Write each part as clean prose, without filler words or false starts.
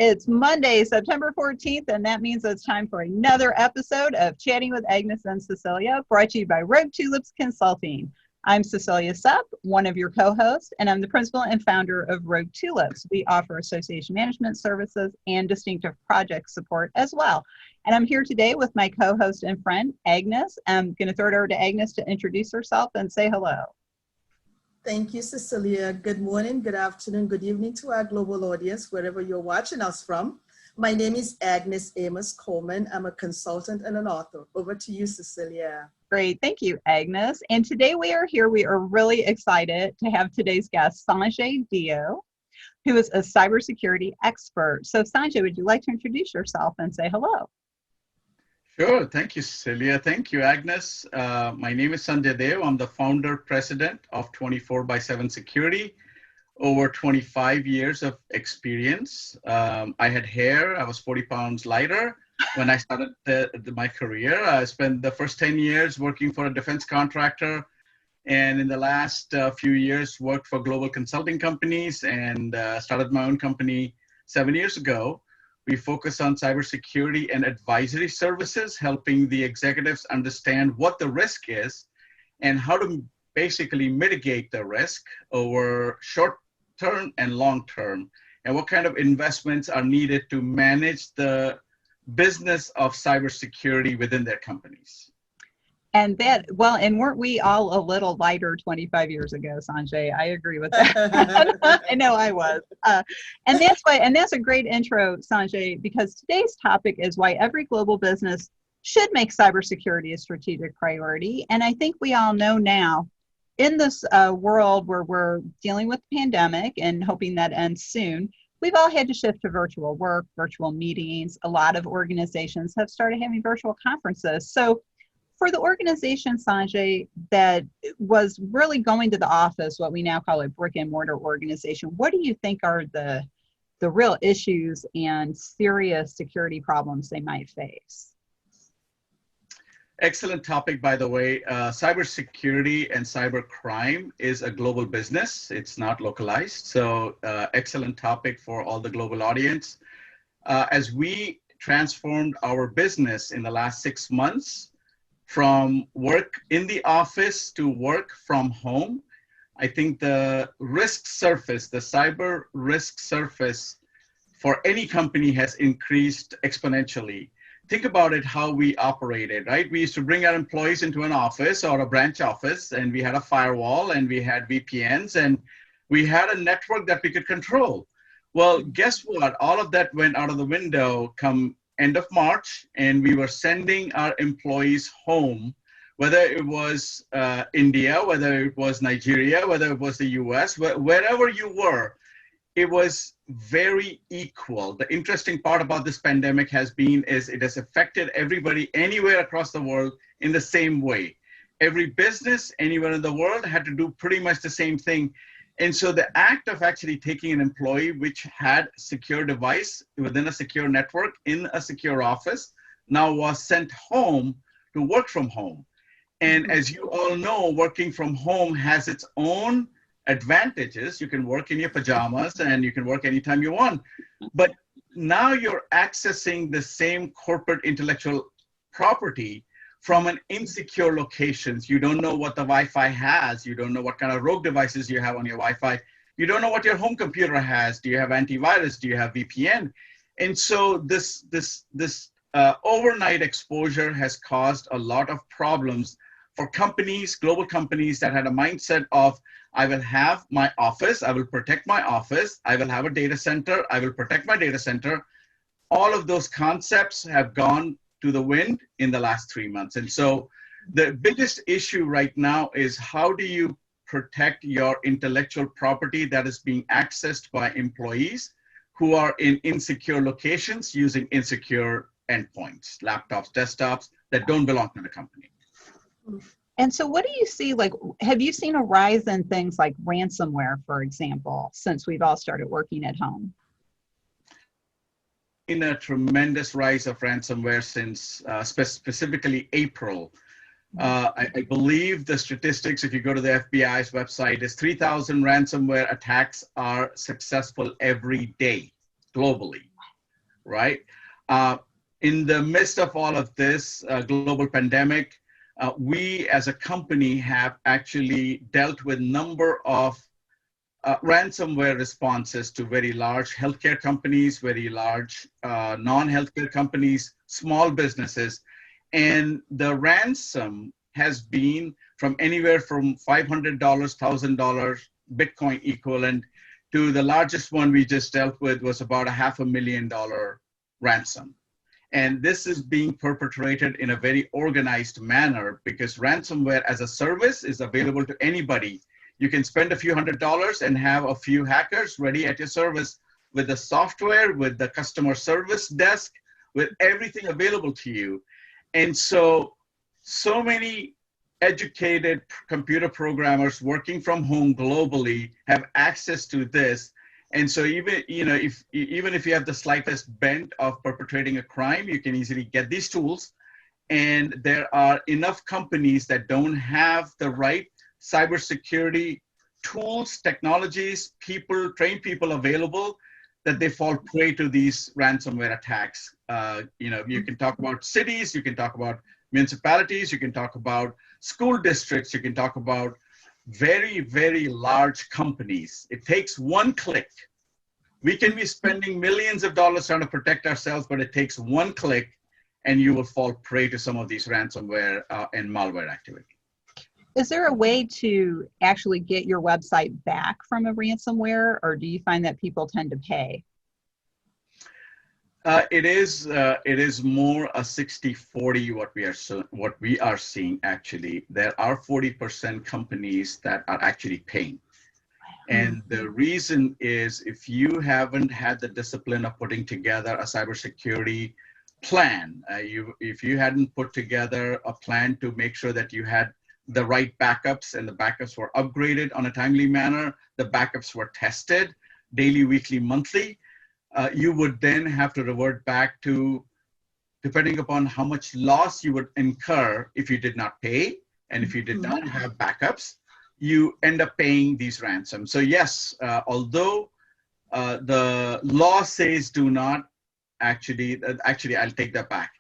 It's Monday, September 14th, and that means it's time for another episode of Chatting with Agnes and Cecilia, brought to you by Rogue Tulips Consulting. I'm Cecilia Supp, one of your co-hosts, and I'm the principal and founder of Rogue Tulips. We offer association management services and distinctive project support as well. And I'm here today with my co-host and friend, Agnes. I'm going to throw it over to Agnes to introduce herself and say hello. Thank you, Cecilia. Good morning, good afternoon, good evening to our global audience, wherever you're watching us from. My name is Agnes Amos Coleman. I'm a consultant and an author. Over to you, Cecilia. Great. Thank you, Agnes. And today we are here. We are really excited to have today's guest, Sanjay Deo, who is a cybersecurity expert. So Sanjay, would you like to introduce yourself and say hello? Sure. Thank you, Cecilia. Thank you, Agnes. My name is Sanjay Deo. I'm the founder president of 24/7 Security. Over 25 years of experience. I had hair. I was 40 pounds lighter when I started my career. I spent the first 10 years working for a defense contractor. And in the last few years, worked for global consulting companies and started my own company 7 years ago. We focus on cybersecurity and advisory services, helping the executives understand what the risk is and how to basically mitigate the risk over short term and long term, and what kind of investments are needed to manage the business of cybersecurity within their companies. And that, well, and weren't we all a little lighter 25 years ago, Sanjay? I agree with that. I know I was. And that's a great intro, Sanjay, because today's topic is why every global business should make cybersecurity a strategic priority. And I think we all know now, in this world where we're dealing with the pandemic and hoping that ends soon, we've all had to shift to virtual work, virtual meetings. A lot of organizations have started having virtual conferences. So for the organization, Sanjay, that was really going to the office, what we now call a brick and mortar organization, what do you think are the real issues and serious security problems they might face? Excellent topic, by the way. Cybersecurity and cybercrime is a global business. It's not localized. So excellent topic for all the global audience. As we transformed our business in the last 6 months, from work in the office to work from home, I think the risk surface, the cyber risk surface for any company has increased exponentially. Think about it, how we operated, right? We used to bring our employees into an office or a branch office, and we had a firewall and we had VPNs and we had a network that we could control. Well, guess what? All of that went out of the window come end of March, and we were sending our employees home, whether it was India, whether it was Nigeria, whether it was the US, wherever you were, it was very equal. The interesting part about this pandemic has been is it has affected everybody anywhere across the world in the same way. Every business anywhere in the world had to do pretty much the same thing. And so the act of actually taking an employee which had secure device within a secure network in a secure office now was sent home to work from home. And as you all know, working from home has its own advantages. You can work in your pajamas and you can work anytime you want. But now you're accessing the same corporate intellectual property from an insecure locations. You don't know what the Wi-Fi has. You don't know what kind of rogue devices you have on your Wi-Fi. You don't know what your home computer has. Do you have antivirus? Do you have VPN? And so this overnight exposure has caused a lot of problems for companies, global companies that had a mindset of, I will have my office, I will protect my office, I will have a data center, I will protect my data center. All of those concepts have gone to the wind in the last 3 months. And so the biggest issue right now is how do you protect your intellectual property that is being accessed by employees who are in insecure locations using insecure endpoints, laptops, desktops that don't belong to the company. And so what do you see, like, have you seen a rise in things like ransomware, for example, since we've all started working at home? In a tremendous rise of ransomware since specifically April. I believe the statistics, if you go to the FBI's website, is 3,000 ransomware attacks are successful every day globally. right? In the midst of all of this global pandemic, we as a company have actually dealt with number of ransomware responses to very large healthcare companies, very large non-healthcare companies, small businesses. And the ransom has been from anywhere from $500, $1,000 Bitcoin equivalent to the largest one we just dealt with was about $500,000 ransom. And this is being perpetrated in a very organized manner because ransomware as a service is available to anybody. You can spend a few $100s and have a few hackers ready at your service with the software, with the customer service desk, with everything available to you. And so many educated computer programmers working from home globally have access to this. And so even if you have the slightest bent of perpetrating a crime, you can easily get these tools. And there are enough companies that don't have the right cybersecurity tools, technologies, trained people available that they fall prey to these ransomware attacks. You can talk about cities, you can talk about municipalities, you can talk about school districts, you can talk about very, very large companies. It takes one click. We can be spending millions of dollars trying to protect ourselves, but it takes one click and you will fall prey to some of these ransomware and malware activity. Is there a way to actually get your website back from a ransomware, or do you find that people tend to pay? It is more a 60-40 what we are seeing actually. There are 40% companies that are actually paying. And the reason is if you haven't had the discipline of putting together a cybersecurity plan, if you hadn't put together a plan to make sure that you had the right backups and the backups were upgraded on a timely manner, the backups were tested daily, weekly, monthly, you would then have to revert back to, depending upon how much loss you would incur if you did not pay, and if you did not have backups, you end up paying these ransoms. So yes, although the law says do not actually, I'll take that back.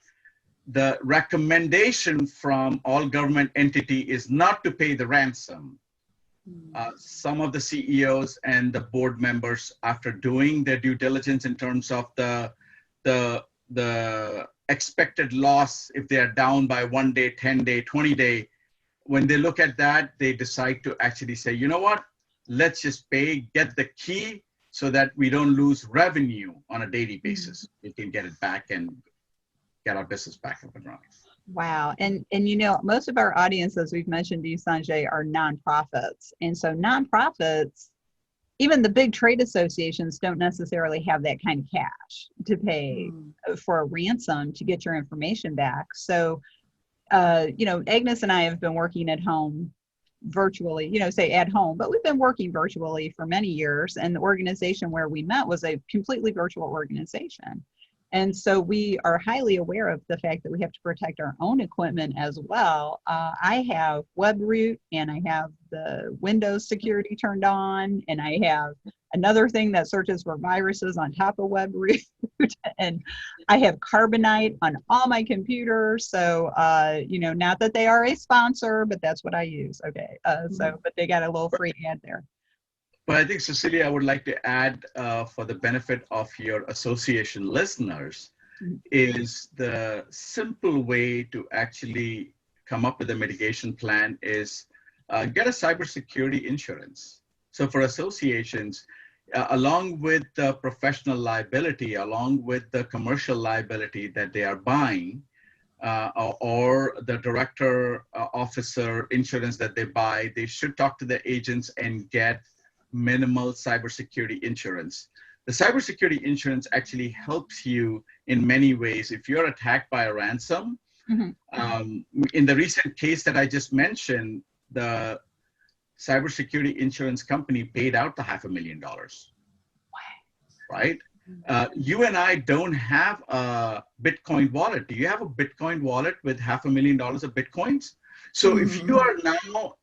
The recommendation from all government entity is not to pay the ransom. Some of the CEOs and the board members, after doing their due diligence in terms of the expected loss, if they are down by 1 day, 10 day, 20 day, when they look at that, they decide to actually say, you know what, let's just pay, get the key so that we don't lose revenue on a daily basis. We can get it back and get our business back up and running. Wow. And most of our audience, as we've mentioned to you, Sanjay, are nonprofits. And so nonprofits, even the big trade associations, don't necessarily have that kind of cash to pay for a ransom to get your information back. So, Agnes and I have been working at home virtually, say at home, but we've been working virtually for many years. And the organization where we met was a completely virtual organization. And so we are highly aware of the fact that we have to protect our own equipment as well. I have WebRoot, and I have the Windows security turned on, and I have another thing that searches for viruses on top of WebRoot, and I have Carbonite on all my computers. So, not that they are a sponsor, but that's what I use. Okay, but they got a little free ad there. But I think, Cecilia, I would like to add for the benefit of your association listeners is the simple way to actually come up with a mitigation plan is get a cybersecurity insurance. So for associations, along with the professional liability, along with the commercial liability that they are buying, or the director officer insurance that they buy, they should talk to the agents and get minimal cybersecurity insurance. The cybersecurity insurance actually helps you in many ways. If you're attacked by a ransom, in the recent case that I just mentioned, the cybersecurity insurance company paid out the $500,000. Right? You and I don't have a Bitcoin wallet. Do you have a Bitcoin wallet with $500,000 of Bitcoins? So if you are now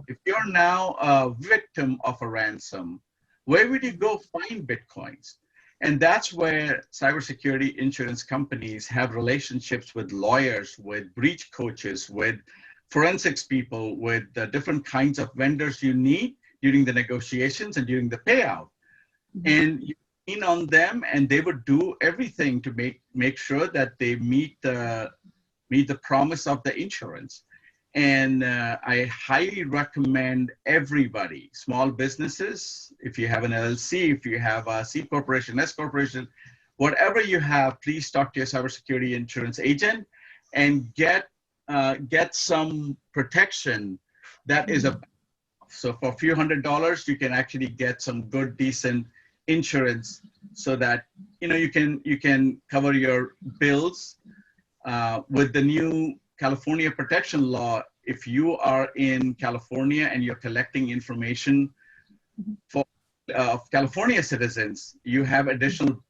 if you're now a victim of a ransom, where would you go find Bitcoins? And that's where cybersecurity insurance companies have relationships with lawyers, with breach coaches, with forensics people, with the different kinds of vendors you need during the negotiations and during the payout. And you lean on them, and they would do everything to make sure that they meet the promise of the insurance. And I highly recommend everybody, small businesses, if you have an LLC, if you have a C corporation, S corporation, whatever you have, please talk to your cybersecurity insurance agent and get some protection that is so for a few $100s, you can actually get some good, decent insurance so that you can cover your bills. With the new California protection law, if you are in California and you're collecting information for California citizens, you have additional.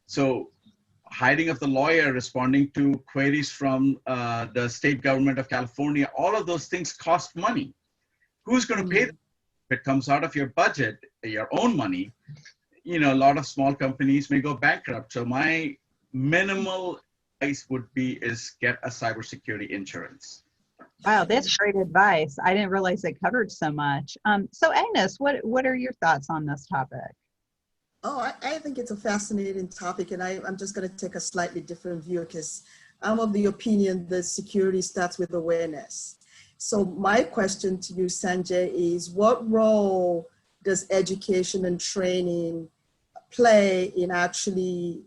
So hiring of the lawyer, responding to queries from the state government of California, all of those things cost money. Who's going to pay them? If it comes out of your budget, your own money, a lot of small companies may go bankrupt. So my minimal advice would be is get a cybersecurity insurance. Wow, that's great advice. I didn't realize it covered so much. So Agnes, what are your thoughts on this topic? Oh, I think it's a fascinating topic, and I'm just going to take a slightly different view because I'm of the opinion that security starts with awareness. So my question to you, Sanjay, is what role does education and training play in actually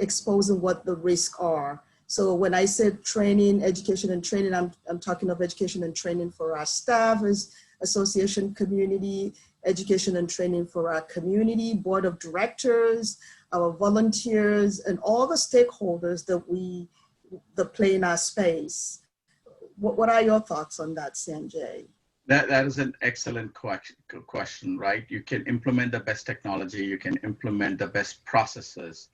exposing what the risks are? So when I said training, education and training, I'm talking of education and training for our staff as association community, education and training for our community, board of directors, our volunteers, and all the stakeholders that play in our space. What are your thoughts on that, Sanjay? That is an excellent question, right? You can implement the best technology, you can implement the best processes,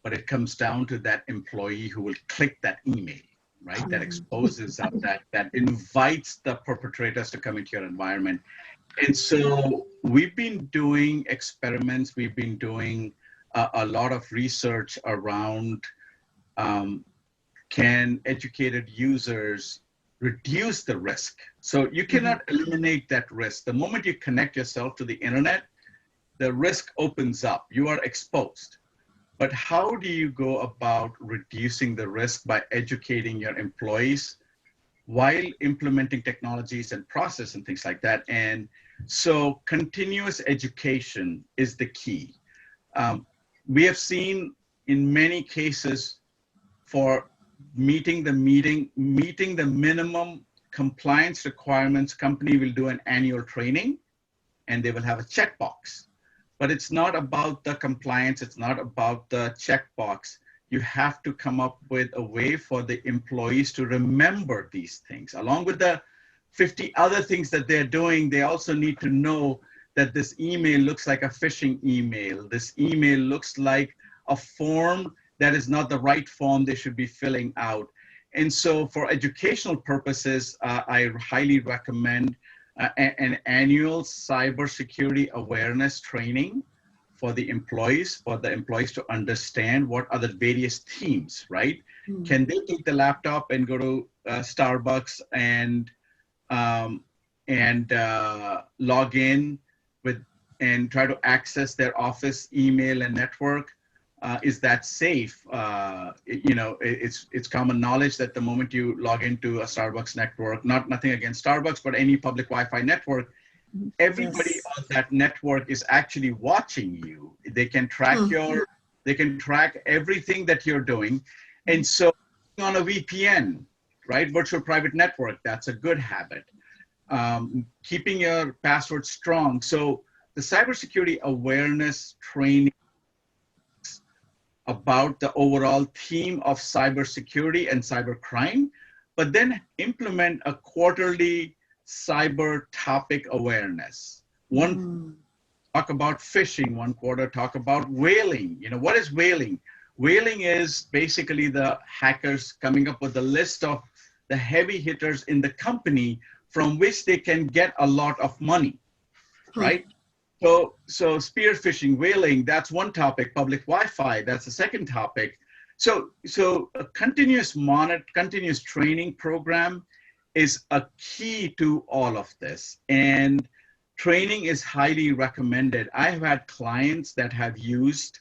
but it comes down to that employee who will click that email, right? That exposes up, that invites the perpetrators to come into your environment. And so we've been doing experiments, we've been doing a lot of research around can educated users reduce the risk? So you cannot eliminate that risk. The moment you connect yourself to the internet, the risk opens up, you are exposed. But how do you go about reducing the risk by educating your employees while implementing technologies and process and things like that? And so continuous education is the key. We have seen in many cases for meeting the minimum compliance requirements, company will do an annual training and they will have a checkbox. But it's not about the compliance, it's not about the checkbox. You have to come up with a way for the employees to remember these things. Along with the 50 other things that they're doing, they also need to know that this email looks like a phishing email. This email looks like a form that is not the right form they should be filling out. And so for educational purposes, I highly recommend an annual cybersecurity awareness training for the employees to understand what are the various teams, right? Can they take the laptop and go to Starbucks and log in with and try to access their office email and network? Is that safe? It's common knowledge that the moment you log into a Starbucks network, nothing against Starbucks, but any public Wi-Fi network, everybody on that network is actually watching you. They can track they can track everything that you're doing. And so on a VPN, right? Virtual private network, that's a good habit. Keeping your password strong. So the cybersecurity awareness training about the overall theme of cybersecurity and cybercrime, but then implement a quarterly cyber topic awareness. One talk about phishing, one quarter talk about whaling. What is whaling? Whaling is basically the hackers coming up with a list of the heavy hitters in the company from which they can get a lot of money, right? So spear phishing, whaling, that's one topic. Public Wi-Fi, that's the second topic. So a continuous training program is a key to all of this. And training is highly recommended. I have had clients that have used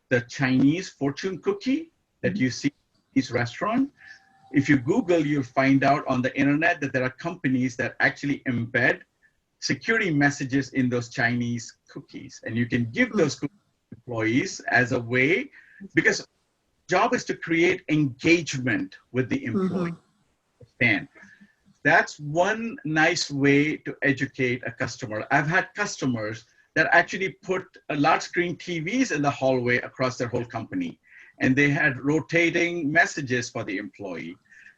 the Chinese fortune cookie that you see in these restaurants. If you Google, you'll find out on the internet that there are companies that actually embed security messages in those Chinese cookies. And you can give those cookies to employees as a way, because job is to create engagement with the employee. And that's one nice way to educate a customer. I've had customers that actually put large screen TVs in the hallway across their whole company, and they had rotating messages for the employee.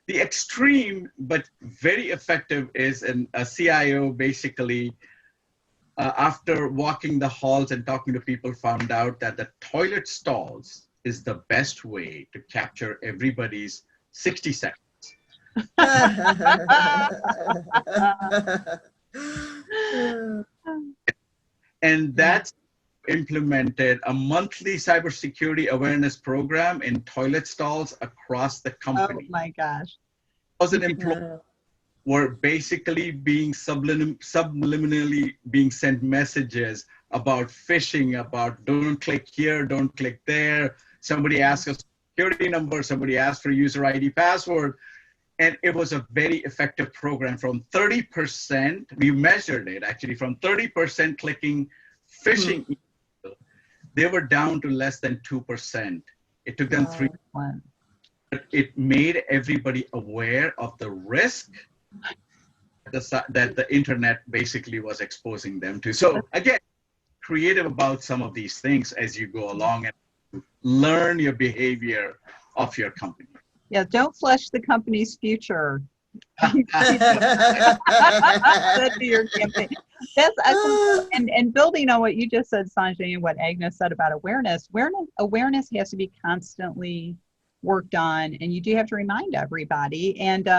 The extreme, but very effective, is a CIO basically, after walking the halls and talking to people, found out that the toilet stalls is the best way to capture everybody's 60 seconds. And that's implemented a monthly cybersecurity awareness program in toilet stalls across the company. Oh my gosh. 1,000 employees were basically being subliminally being sent messages about phishing, about don't click here, don't click there. Somebody asked a security number, somebody asked for user ID password. And it was a very effective program. From 30%, we measured it actually, from 30% clicking phishing email, they were down to less than 2%. It took them 3 months. But it made everybody aware of the risk that the internet basically was exposing them to. So again, creative about some of these things as you go along and learn your behavior of your company. Yeah, don't flush the company's future. That'd be your campaign. And building on what you just said, Sanjay, and what Agnes said about awareness has to be constantly worked on, and you do have to remind everybody. And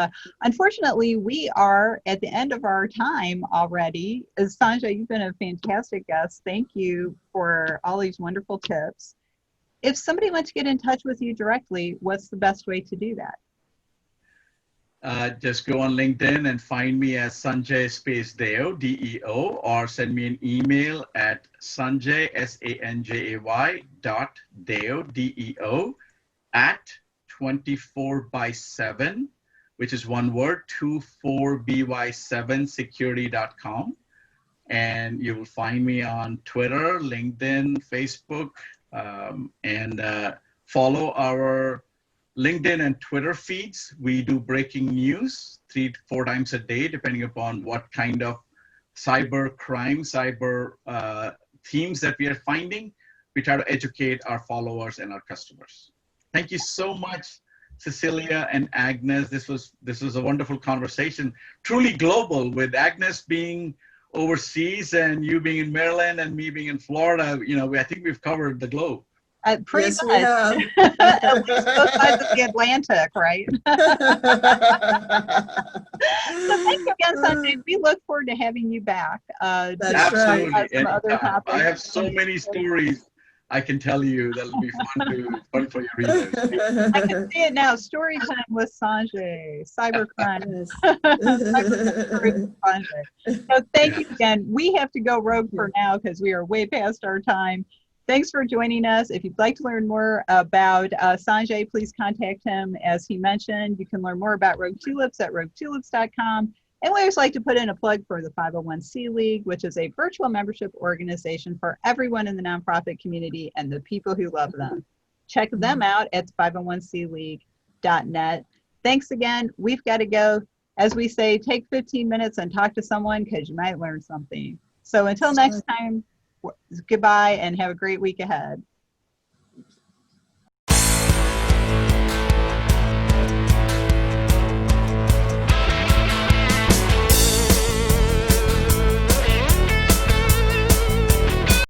unfortunately, we are at the end of our time already. Sanjay, you've been a fantastic guest. Thank you for all these wonderful tips. If somebody wants to get in touch with you directly, what's the best way to do that? Just go on LinkedIn and find me as Sanjay Deo, D-E-O, or send me an email at Sanjay, S-A-N-J-A-Y .deo, D-E-O, at 24/7, which is one word, 24by7security.com. And you will find me on Twitter, LinkedIn, Facebook, and follow our LinkedIn and Twitter feeds. We do breaking news 3 to 4 times a day, depending upon what kind of cyber crime, cyber themes that we are finding. We try to educate our followers and our customers. Thank you so much, Cecilia and Agnes. This was a wonderful conversation, truly global, with Agnes being overseas and you being in Maryland and me being in Florida. You know, I think we've covered the globe. Pretty Yes, much. we have. At least both sides of the Atlantic, right? So thank you again, Sanjay. We look forward to having you back. That's Absolutely. right. Some other topics. I have so many stories I can tell you that'll be fun for your readers. I can see it now. Story time with Sanjay. Cybercrime. Sanjay. So thank you again. We have to go rogue for now because we are way past our time. Thanks for joining us. If you'd like to learn more about Sanjay, please contact him. As he mentioned, you can learn more about Rogue Tulips at roguetulips.com. And we always like to put in a plug for the 501c League, which is a virtual membership organization for everyone in the nonprofit community and the people who love them. Check them out at 501cleague.net. Thanks again. We've got to go. As we say, take 15 minutes and talk to someone because you might learn something. So until next time, goodbye and have a great week ahead.